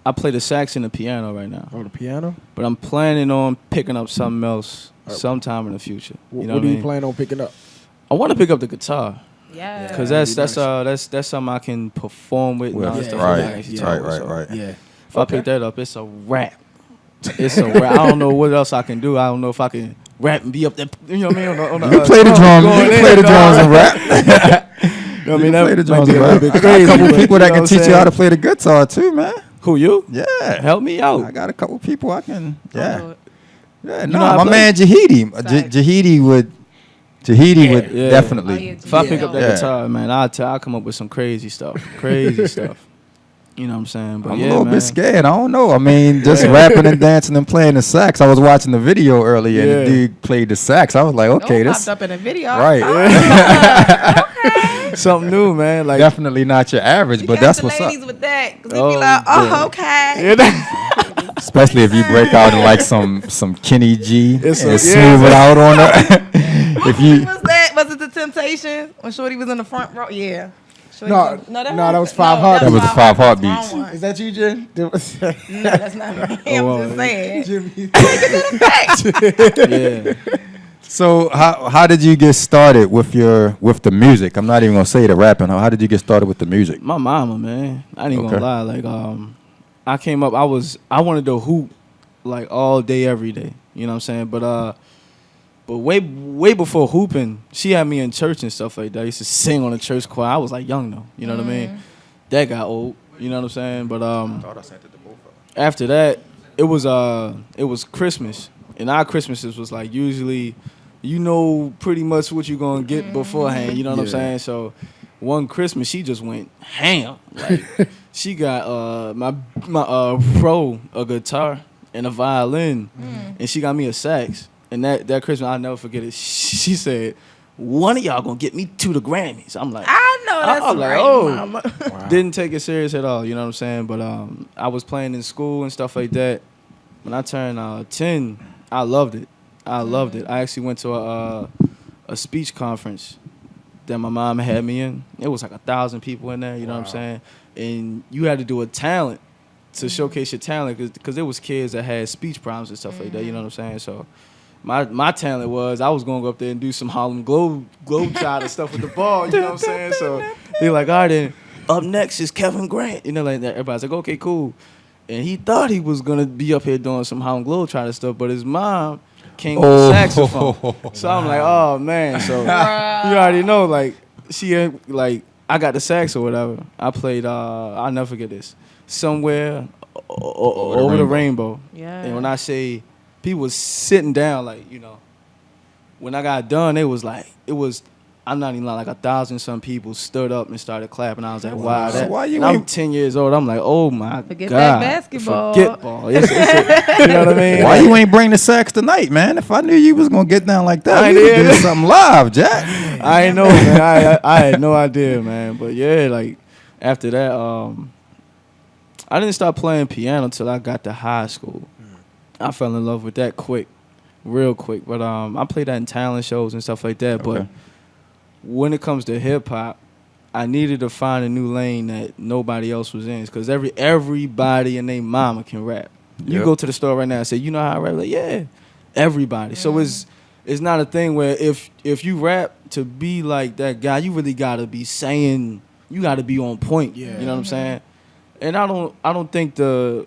I play the sax and the piano right now. Oh, the piano? But I'm planning on picking up something else sometime in the future. You know what what are I you planning on picking up? I want to pick up the guitar. Yeah. Because that's something I can perform with. Well, and stuff right, like that. right. Yeah. If I pick that up, it's a rap. It's a rap. I don't know what else I can do. I don't know if I can rap and be up there. You know what I mean? On the, you play the drums. You play the drums and rap. You know what I mean? That play the might drums be and a rap. little bit I got a crazy, couple but people that you know can what teach I'm you how to saying? play the guitar too, man. Who, you? Yeah. Help me out. I got a couple people I can. Yeah. Yeah. You No, know how to my play? man Jahidi. Jahidi would Yeah. definitely. Oh, yeah, If I pick up that Yeah. guitar, man, I'll come up with some crazy stuff. Crazy stuff. You know what I'm saying? But I'm yeah, a little man. bit scared. I don't know. I mean, just rapping and dancing and playing the sax. I was watching the video earlier, and the Yeah. dude played the sax. I was like, okay, Popped this up in a video. right. Something new, man. Like Definitely not your average, but that's what's up. ladies with that. 'Cause they Oh, be like, yeah. okay. Especially if you break out in like some Kenny G and It's smooth it out on her. If you Was that? Was it the Temptations when Shorty was in the front row? Yeah. Shorty No, was- that was Five Heartbeats. That was the Five Wrong Heartbeats. one. Is that you, Jen? No, that's not me. I'm wow. just saying. Jimmy. yeah. So how did you get started with the music? I'm not even gonna say the rapping. How did you get started with the music? My mama, man. I ain't even Okay. gonna lie. Like, I came up. I wanted to hoop like all day, every day. You know what I'm saying? But way before hooping, she had me in church and stuff like that. I used to sing on the church choir. I was like young though. You know what I mean? That got old. You know what I'm saying? But after that, it was Christmas, and our Christmases was like usually, you know, pretty much what you're gonna get beforehand. You know what I'm saying? So one Christmas, she just went ham. Like she got my pro a guitar and a violin, and she got me a sax. And that Christmas, I'll never forget it. She said, "One of y'all gonna get me to the Grammys." I'm like, I know that's I'm like, right, oh. mama. Didn't take it serious at all. You know what I'm saying? But I was playing in school and stuff like that. When I turned 10, I loved it. I actually went to a speech conference that my mom had me in. It was like 1,000 people in there. You know what I'm saying? And you had to do a talent to showcase your talent because there was kids that had speech problems and stuff like that. You know what I'm saying? So my talent was I was going to go up there and do some Harlem Globetrotter stuff with the ball. You know what I'm saying? So they're like, all right, then up next is Kevin Grant. You know, like that. Everybody's like, okay, cool. And he thought he was going to be up here doing some Harlem Globetrotter stuff, but his mom came with a saxophone. So I'm like, oh, man. So you already know, like, I got the sax or whatever. I played, I'll never forget this, Somewhere Over the Rainbow. Yeah. And when I say people was sitting down, like, you know, when I got done, it was, I'm not even lying, like 1,000 some people stood up and started clapping. I was like, wow. So why you and I'm ain't- 10 years old. I'm like, oh my Forget God. that basketball. Forget ball. You know what I mean? Why you ain't bring the sax tonight, man? If I knew you was gonna get down like that, I we would did. do something live, Jack. I ain't know, man. I had no idea, man. But yeah, like after that, I didn't start playing piano until I got to high school. I fell in love with that real quick. But I played that in talent shows and stuff like that. But when it comes to hip hop, I needed to find a new lane that nobody else was in. Because everybody and their mama can rap. You go to the store right now and say, you know how I rap? Like, yeah, everybody. So it's not a thing where if you rap to be like that guy, you really gotta be saying, you gotta be on point. You know what I'm saying? And I don't think the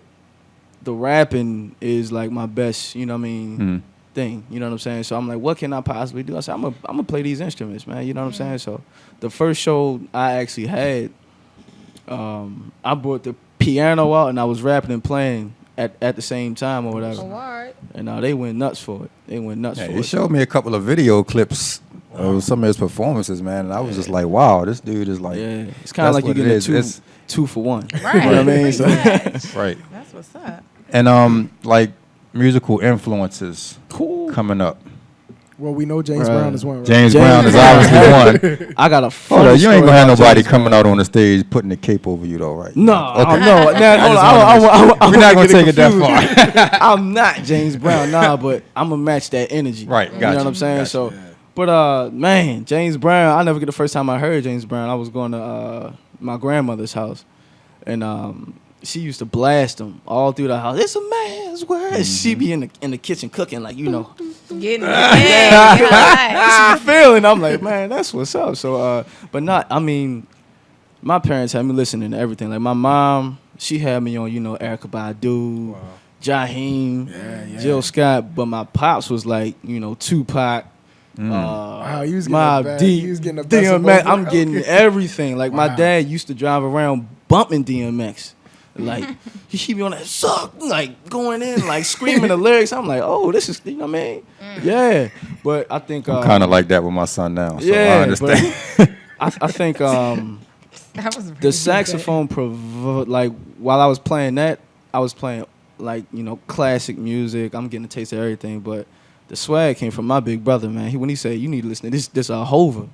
rapping is like my best, you know what I mean, thing. You know what I'm saying? So I'm like, what can I possibly do? I said, I'm gonna play these instruments, man. You know what I'm saying? So the first show I actually had, I brought the piano out and I was rapping and playing at the same time or whatever. And they went nuts for it. They went nuts for He it. showed me a couple of video clips of some of his performances, man, and I was just like, wow, this dude is like, Yeah, it's kind of like you what get it a is. two for one. Right. You know what I mean? So, right. That's what's up. And like musical influences coming up. Well, we know James Brown is one, right? James Brown is obviously one. I got a Hold funny on, you ain't story gonna have about nobody James coming Brown. out on the stage putting the cape over you though, right? No, Okay. no. We're not gonna take it that far. I'm not James Brown, but I'm gonna match that energy. Right, You gotcha, know what I'm saying? gotcha. So, but man, James Brown. I never get the first time I heard James Brown. I was going to my grandmother's house, and she used to blast them all through the house. It's a man's world. She be in the kitchen cooking, like, you know. Getting That's the feeling. I'm like, man, that's what's up. So, but not. I mean, my parents had me listening to everything. Like my mom, she had me on, you know, Erykah Badu, Jaheim, Jill Scott. But my pops was like, you know, Tupac. Wow, you was getting Mobb a bad, Deep, you was getting a best of DMX. both I'm worlds. getting everything. Like my Wow. dad used to drive around bumping DMX. Like he be on that suck, like going in, like screaming the lyrics. I'm like, oh, this is, you know what I mean? Yeah. But I think I'm kind of like that with my son now. So yeah, I understand. but I think That was the saxophone like while I was playing that, I was playing like, you know, classic music. I'm getting a taste of everything, but the swag came from my big brother, man. When he said, you need to listen to this Hova,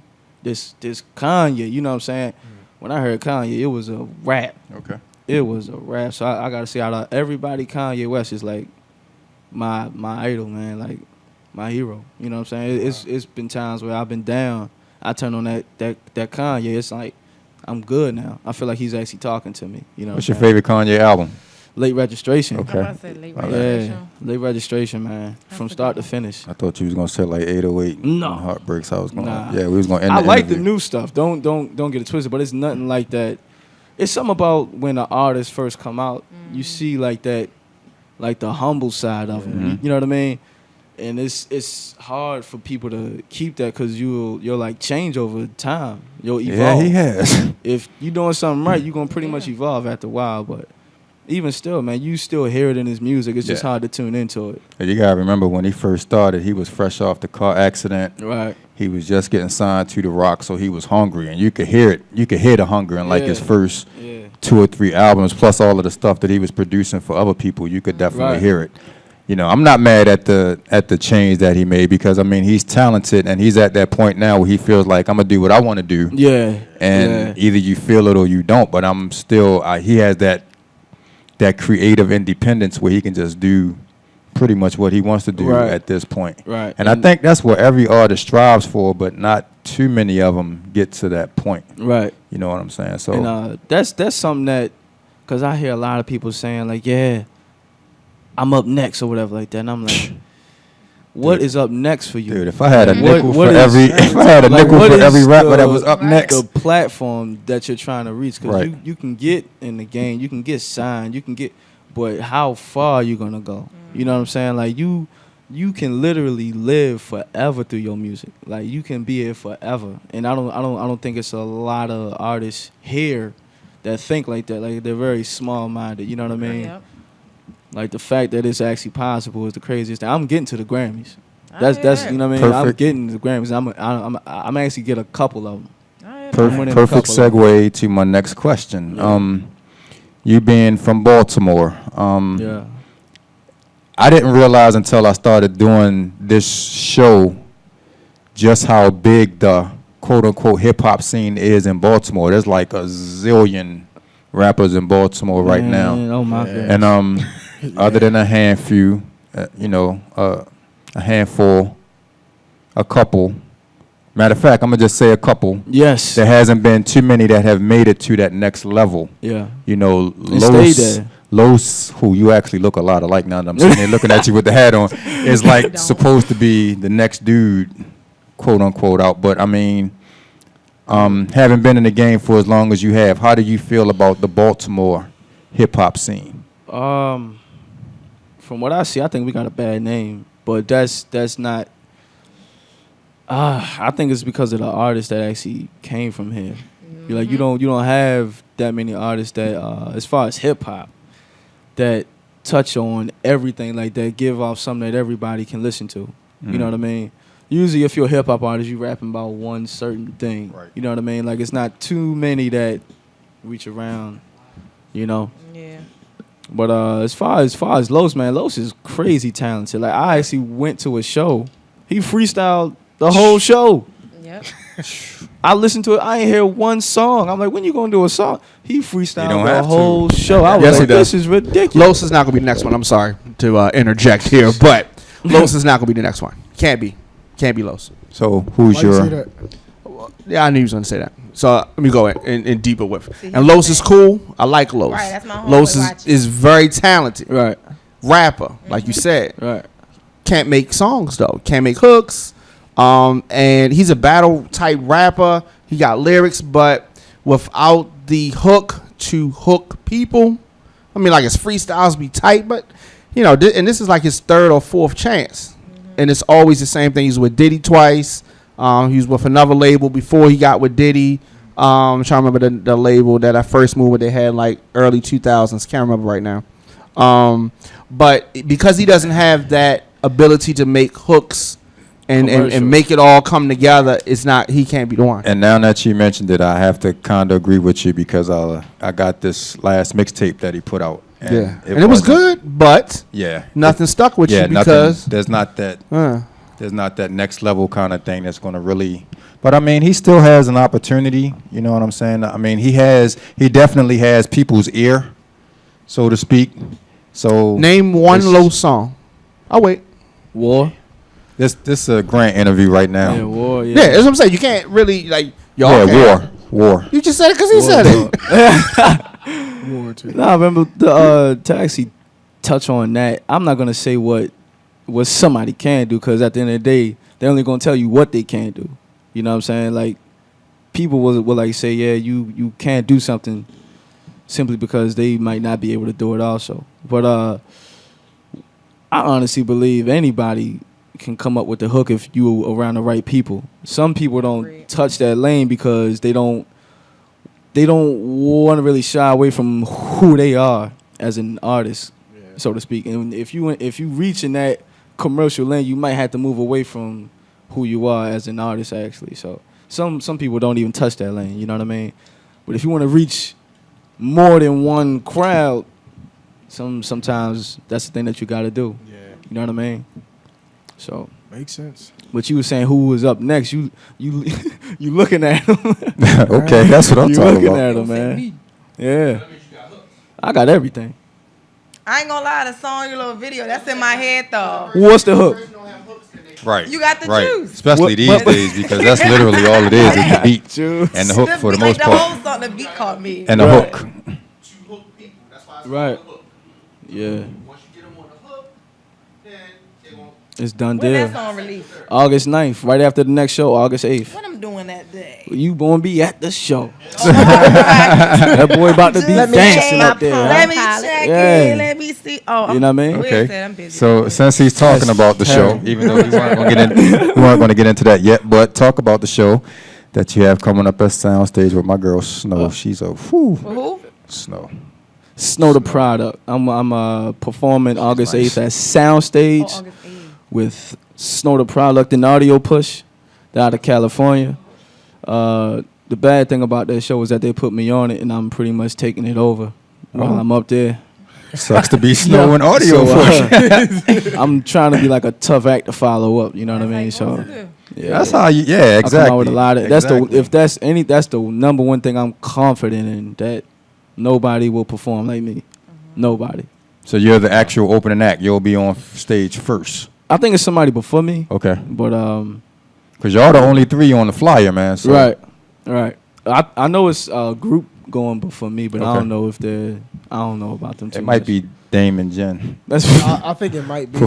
this Kanye, you know what I'm saying? When I heard Kanye, it was a rap. Okay. It was a rap. So I gotta say, out of everybody, Kanye West is like my idol, man, like my hero. You know what I'm saying? It's been times where I've been down. I turn on that Kanye. It's like I'm good now. I feel like he's actually talking to me. You know. What's your favorite Kanye album? Late Registration. Okay. I said late registration. Yeah, Late Registration, man, from start to finish. I thought you was gonna say like 808 No. and Heartbreaks. I was gonna. Nah. Yeah, we was gonna end. I the like the interview. new stuff. Don't get it twisted, but it's nothing like that. It's something about when an artist first come out, you see like that, like the humble side of him. You know what I mean? And it's hard for people to keep that because you'll like change over time. You'll evolve. Yeah, he has. If you doing something right, you're gonna pretty much evolve after a while. But even still, man, you still hear it in his music. It's just hard to tune into it. You gotta remember when he first started, he was fresh off the car accident. Right. He was just getting signed to The Rock, so he was hungry, and you could hear it. You could hear the hunger in like his first 2 or 3 albums, plus all of the stuff that he was producing for other people. You could definitely hear it. You know, I'm not mad at the change that he made because I mean he's talented and he's at that point now where he feels like I'm gonna do what I want to do. Yeah. And either you feel it or you don't. But I'm still he has that creative independence where he can just do pretty much what he wants to do at this point. Right. And I think that's what every artist strives for, but not too many of them get to that point. Right. You know what I'm saying? So and that's something that, because I hear a lot of people saying like, yeah, I'm up next or whatever like that, and I'm like, what is up next for you? dude, if I had a nickel What for is- every if I had a like, nickel what for is every rapper that was the- up next. The platform that you're trying to reach, because Right. you can get in the game, you can get signed, you can get, but how far are you gonna go? You know what I'm saying? Like you can literally live forever through your music. Like you can be here forever. And I don't think it's a lot of artists here that think like that. Like they're very small minded. You know what I mean? Yep. Like the fact that it's actually possible is the craziest thing. I'm getting to the Grammys. That's you know what I mean. I'm Perfect. getting to the Grammys. I'm actually get a couple of them. Perfect couple of segue to my next question. Yeah. You being from Baltimore, Yeah. I didn't realize until I started doing this show just how big the quote-unquote hip-hop scene is in Baltimore. There's like a zillion rappers in Baltimore right now. Oh my god. And other than a handful, a handful, a couple. Matter of fact, I'm going to just say a couple. Yes. There hasn't been too many that have made it to that next level. Yeah. You know, stayed there. Los, who you actually look a lot alike now that I'm sitting here looking at you with the hat on, is like supposed to be the next dude, quote unquote, out. But I mean, having been in the game for as long as you have, how do you feel about the Baltimore hip hop scene? From what I see, I think we got a bad name, but that's not. I think it's because of the artists that actually came from here. You're like you don't have that many artists that, as far as hip hop, that touch on everything like that, give off something that everybody can listen to. You know what I mean? Usually, if you're a hip hop artist, you rapping about one certain thing. Right. You know what I mean? Like it's not too many that reach around. You know. Yeah. But as far as Los, man, Los is crazy talented. Like I actually went to a show. He freestyled the whole show. Yep. I listened to it. I ain't hear one song. I'm like, when you gonna do a song? He freestyled don't the have to. whole show. I was Yes, he like, does. this is ridiculous. Los is not gonna be the next one. I'm sorry to interject here, but Los is not gonna be the next one. Can't be Los. So who's Why you say your that? Yeah, I knew you was gonna say that. So let me go in deeper with. See, And Los is cool. I like Los. Right, that's my homeboy Los watching. is very talented. Right. Rapper, like you said. Right. Can't make songs though. Can't make hooks. And he's a battle type rapper. He got lyrics, but without the hook to hook people. I mean, like his freestyles be tight, but you know, and this is like his third or fourth chance. And it's always the same thing. He's with Diddy twice. He was with another label before he got with Diddy. I'm trying to remember the label that I first moved with. They had like early 2000s. Can't remember right now. But because he doesn't have that ability to make hooks and make it all come together, he can't be the one. And now that you mentioned it, I have to kind of agree with you because I got this last mixtape that he put out. And it was good, but nothing stuck with you because there's not that next level kind of thing that's going to really. But I mean, he still has an opportunity. You know what I'm saying? I mean, he definitely has people's ear, so to speak. So name one low song. I'll wait. War. This is a Grant interview right now. Yeah, War. Yeah, that's what I'm saying. You can't really like. War. You just said it because he said it. War too. Nah, I remember to actually touch on that. I'm not gonna say what somebody can do because at the end of the day, they're only gonna tell you what they can do. You know what I'm saying? Like people will like say, yeah, you can't do something simply because they might not be able to do it also. But I honestly believe anybody can come up with the hook if you around the right people. Some people don't touch that lane because they don't want to really shy away from who they are as an artist, so to speak. And if you reach in that commercial lane, you might have to move away from who you are as an artist actually. So some people don't even touch that lane, you know what I mean? But if you want to reach more than one crowd, sometimes that's the thing that you got to do. Yeah. You know what I mean? So makes sense. But you were saying who was up next? You looking at him? Okay, that's what I'm talking about. You looking at him, man? Yeah. I got everything. I ain't gonna lie, the song, your little video, that's in my head though. What's the hook? Right. You got the juice. Especially these days because that's literally all it is the beat Juice. and the hook for the most the part. whole song, the beat caught me. And the hook. Right. Yeah. Once you get them on the hook, then they won't. It's done When deal. that song released? August 9th, right after the next show, August 8th. What I'm doing that day? You gonna be at the show. That boy about to be dancing up there. Let me check in. Let me see. Oh, you know what I mean? Okay. I'm busy. So since he's talking about the show, even though we weren't going to get into that yet, but talk about the show that you have coming up at Soundstage with my girl Snow. She's a Who? Snow the Product. I'm performing August 8th at Soundstage August 8th. with Snow the Product and Audio Push. They're out of California. The bad thing about that show is that they put me on it and I'm pretty much taking it over while I'm up there. Sucks to be Snow and Audio Push. I'm trying to be like a tough act to follow up. You know what I mean? So yeah, that's how you. Yeah, exactly. I come out with a lot of. That's the number one thing I'm confident in, that nobody will perform like me. Mm-hmm. Nobody. So you're the actual opening act. You'll be on stage first. I think it's somebody before me. Okay. But because y'all the only three on the flyer, man. So. Right. I know it's a group going before me, but I don't know if they're. I don't know about them too It might much. be Dame and Jen. That's. I think it might be.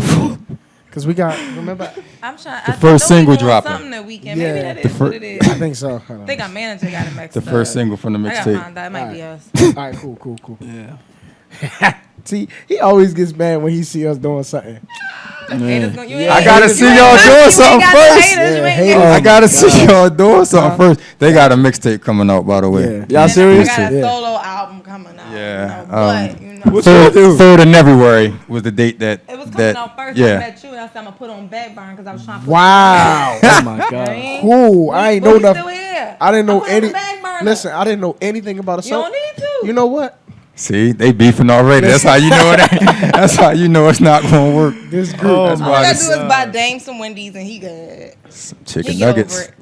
Because we got, remember? I'm trying. The first single dropping. Something that weekend. Yeah. Maybe that is what it is. I think so. I think our manager got it mixed The first single from the I gotta mixtape. find out. It might be us. All right, cool. Yeah. See, he always gets mad when he see us doing something. I gotta see y'all doing something first. I gotta see y'all doing something first. They got a mixtape coming out, by the way. Y'all serious? I got a solo album coming out. Yeah. But, Third of February was the date that. it was coming out first. I met you, and I said I'm gonna put on back burn because I was trying to. Wow. Oh my God. Cool. I ain't know nothing. Here. I didn't know any. Listen, I didn't know anything about a you song. don't need to. You know what? See, they beefing already. That's how you know it. That's how you know it's not gonna work. This group. That's All why I gotta this- do is buy Dame some Wendy's and he good. Chicken He get over nuggets. it.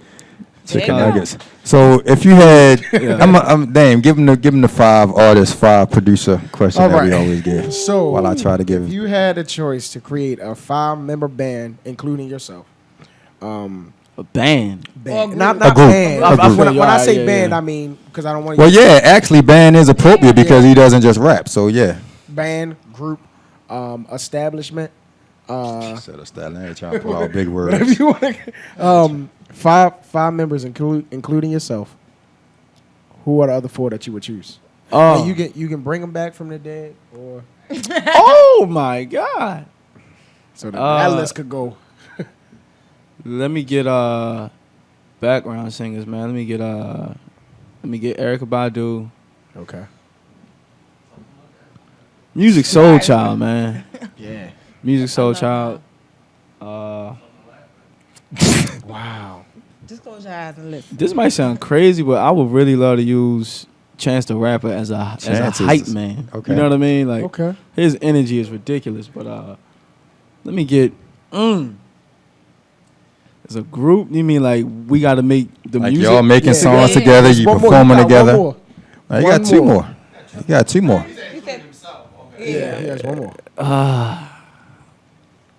Chicken There you go. nuggets. So if you had, I'm Dame, give them the 5 artist, 5 producer question All that we right. always give. So while I try to give. if you had a choice to create a 5-member band, including yourself, A band. Or Not A group. band. A group. When I say Yeah, band, yeah. I mean because I don't want Well, yeah, actually, band is appropriate because he doesn't just rap. So yeah. band, group, establishment. Set a style. I ain't trying to pull out big Whatever words. you want. Five members, including yourself. Who are the other four that you would choose? Oh, And you can bring them back from the dead, or oh my God. so that list could go. Let me get background singers, man. Let me get Erykah Badu. Okay. Music Soul Child, man. Yeah. Music Soul Child. Wow. Just close your eyes and listen. This might sound crazy, but I would really love to use Chance the Rapper as a Chance is- hype man. okay. You know what I mean? Like Okay. his energy is ridiculous. But let me get as a group. You mean like we got to make the Like music? y'all making Yeah. songs Yeah. together, There's you one more. performing You got together. one more. Now, you One got two more. more. You got two more. He said, Yeah. Yes, one more.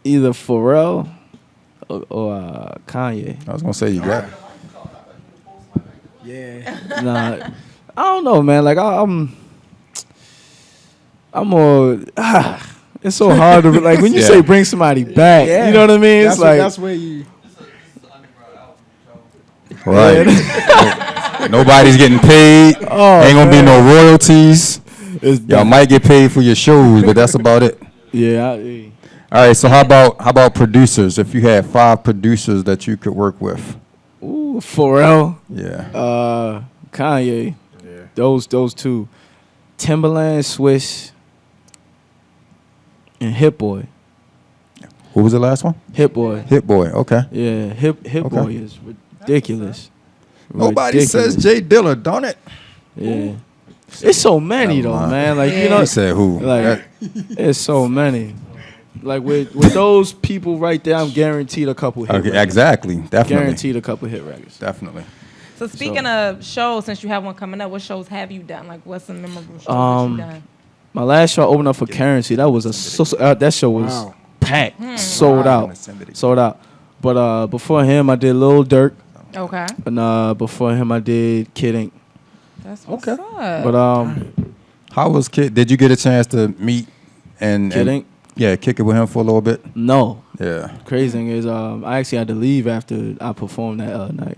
Either Pharrell or Kanye. I was gonna say you got. Yeah. Nah, I don't know, man. Like I'm more. It's so hard to like when you Yeah. say bring somebody back. Yeah. You know what I mean? It's That's where you. Right. Nobody's getting paid. Oh, Ain't gonna be no royalties. it's Y'all might get paid for your shows, but that's about it. yeah. All right. So how about producers? If you had 5 producers that you could work with, Ooh, Pharrell, yeah. Kanye. Yeah. Those two, Timberland, Swiss, and Hit Boy. Who was the last one? Hit Boy. Hit Boy. Okay. Yeah, Hit Okay. Boy is ridiculous. Nobody Ridiculous. says Jay Dilla, don't it? Yeah. It's so many Never though, mind. man. Like you know, He said who? like it's so many. Like with those people right there, I'm guaranteed a couple hit Okay, records. exactly. Definitely. Guaranteed a couple hit records. Definitely. so speaking of shows, since you have one coming up, what shows have you done? Like, what's some memorable shows that you done? My last show I opened up for Currency. That was that show was Wow. packed, sold out. But before him, I did Lil Durk, Okay. and before him, I did Kid Ink. That's what's Okay. up. But How was Kid? Did you get a chance to meet and Kid Ink, yeah, kick it with him for a little bit? no. Yeah. Crazy thing is, I actually had to leave after I performed that night.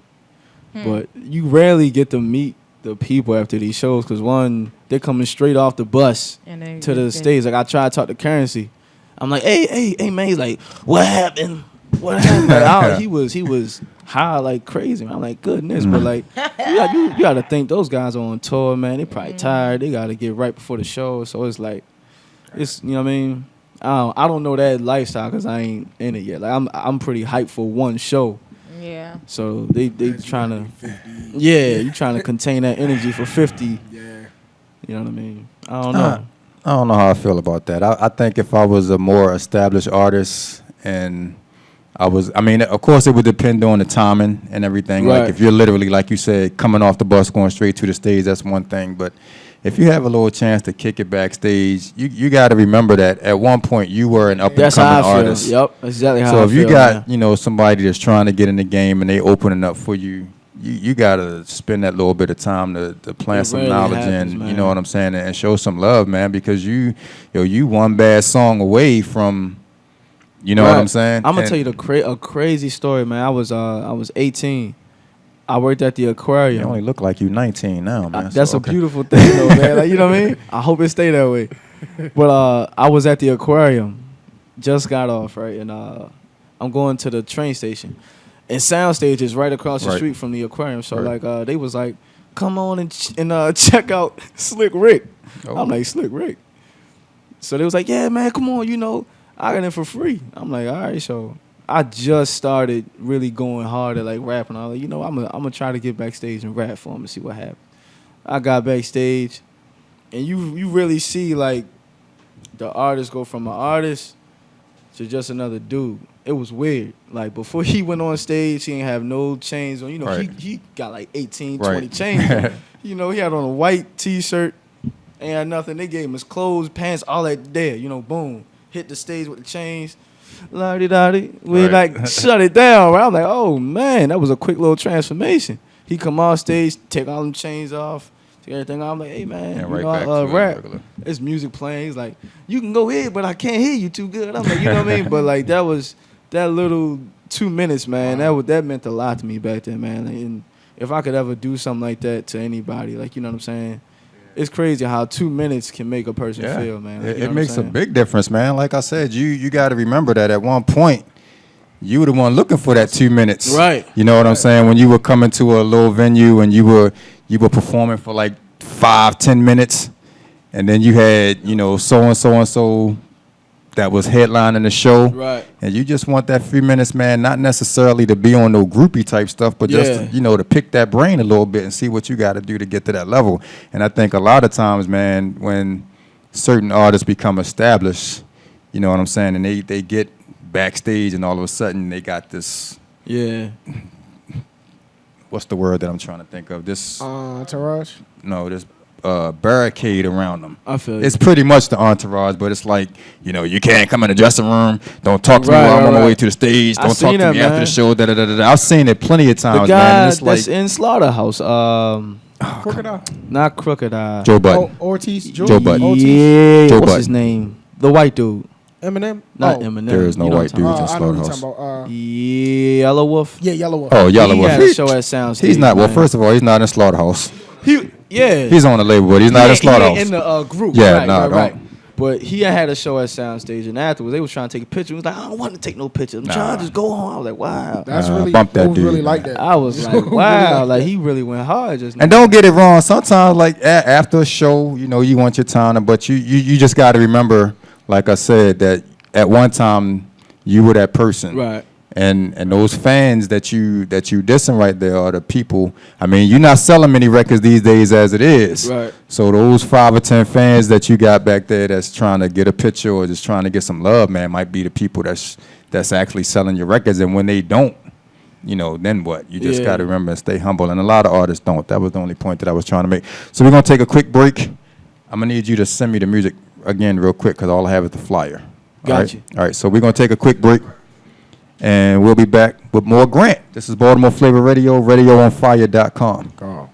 But you rarely get to meet the people after these shows because one, they're coming straight off the bus And they to the just stage. Like I tried to talk to Currency. I'm like, hey, man. He's like, what happened? What happened? Like, he was high like crazy. Man. I'm like, goodness, but like, you got to think those guys are on tour, man. They probably tired. They got to get right before the show. So it's like, it's you know what I mean. I don't know that lifestyle because I ain't in it yet. Like I'm pretty hyped for one show. Yeah. So they trying to, you trying to contain that energy for 50. Yeah. You know what I mean? I don't know. I don't know how I feel about that. I think if I was a more established artist and I mean, of course it would depend on the timing and everything. Right. Like if you're literally, like you said, coming off the bus, going straight to the stage, that's one thing. But if you have a little chance to kick it backstage, you got to remember that at one point you were an up and That's how I coming feel. artist. Yep, that's exactly how So I if feel. you got, man. somebody that's trying to get in the game and they opening up for you, you got to spend that little bit of time to plant It some rarely knowledge happens, in, man. you know what I'm saying, and show some love, man, because you one bad song away from, you know what I'm saying? I'm gonna And- tell you a crazy story, man. I was 18. I worked at the aquarium. You only look like you 19 now, man. That's so, a okay. beautiful thing, though, man. Like, you know what I mean? I hope it stay that way. But I was at the aquarium, just got off, right, and I'm going to the train station, and Soundstage is right across the Right. street from the aquarium. So Right. like, they was like, "Come on and check out Slick Rick." Oh. I'm like, "Slick Rick." So they was like, "Yeah, man, come on, I got it for free." I'm like, "All right." So I just started really going hard at like rapping. I was like, I'm gonna try to get backstage and rap for him and see what happens. I got backstage, and you really see like the artist go from an artist to just another dude. It was weird. Like before he went on stage, he didn't have no chains on. Right. He got like 18, Right. 20 chains on. He had on a white t-shirt, ain't had nothing. They gave him his clothes, pants, all that there. Boom. Hit the stage with the chains. la-di-da-di. We like shut it down. Right? I'm like, oh man, that was a quick little transformation. He come on stage, take all them chains off, take everything off. I'm like, hey man, And you right know, back I to rap. regular. It's music playing. He's like, you can go ahead, but I can't hear you too good. I'm like, you know what I mean? But like that was that little 2 minutes, man. That meant a lot to me back then, man. And if I could ever do something like that to anybody, like, you know what I'm saying? It's crazy how 2 minutes can make a person feel, man. Like, It makes a big difference, man. Like I said, you got to remember that at one point, you were the one looking for that 2 minutes. Right. You know what I'm saying? When you were coming to a little venue and you were performing for like 5-10 minutes, and then you had, you know, so and so that was headlining the show. Right. And you just want that 3 minutes, man, not necessarily to be on no groupie type stuff, but just, to, you know, to pick that brain a little bit and see what you got to do to get to that level. And I think a lot of times, man, when certain artists become established, you know what I'm saying, and they get backstage and all of a sudden they got this, what's the word that I'm trying to think of? This entourage? No, this barricade around them. I feel you. It's pretty much the entourage, but it's like, you know, you can't come in the dressing room. Don't talk to me while I'm on my way to the stage. Don't talk to me after the show. I've seen it plenty of times, the guy man. It's that's like in Slaughterhouse. Crocodile. Not Crocodile. Joe Budden. Ortiz. Joe Budden. Ortiz. Yeah. Joe What's Budden. his name? The white dude. Eminem. Not Eminem. There is no You know white what I'm dudes in I know what you're Slaughterhouse. talking about. Yellow Wolf. Yeah, Yellow Wolf. Oh, Yellow He Wolf. had a show at Soundstage. He's not. Well, man. first of all, he's not in Slaughterhouse. He's on the label, but he's not in Slaughterhouse. in the group. Yeah, right, nah, right. don't. But he had a show at Soundstage, and afterwards they was trying to take a picture. He was like, I don't want to take no pictures. I'm trying to just go home. I was like, wow. That's really bump that dudes dude, really man. like that. I was like, wow. Like he really went hard just now. And don't get it wrong. Sometimes, like after a show, you know, you want your time, but you just got to remember, like I said, that at one time you were that person, Right. And those fans that you dissing right there are the people. I mean, you're not selling many records these days as it is. Right. So those 5 or 10 fans that you got back there that's trying to get a picture or just trying to get some love, man, might be the people that's actually selling your records. And when they don't, you know, then what? You just got to remember and stay humble. And a lot of artists don't. That was the only point that I was trying to make. So we're going to take a quick break. I'm going to need you to send me the music again real quick because all I have is the flyer. Got you. All right, so we're going to take a quick break. And we'll be back with more Grant. This is Baltimore Flava Radio, radioonfire.com.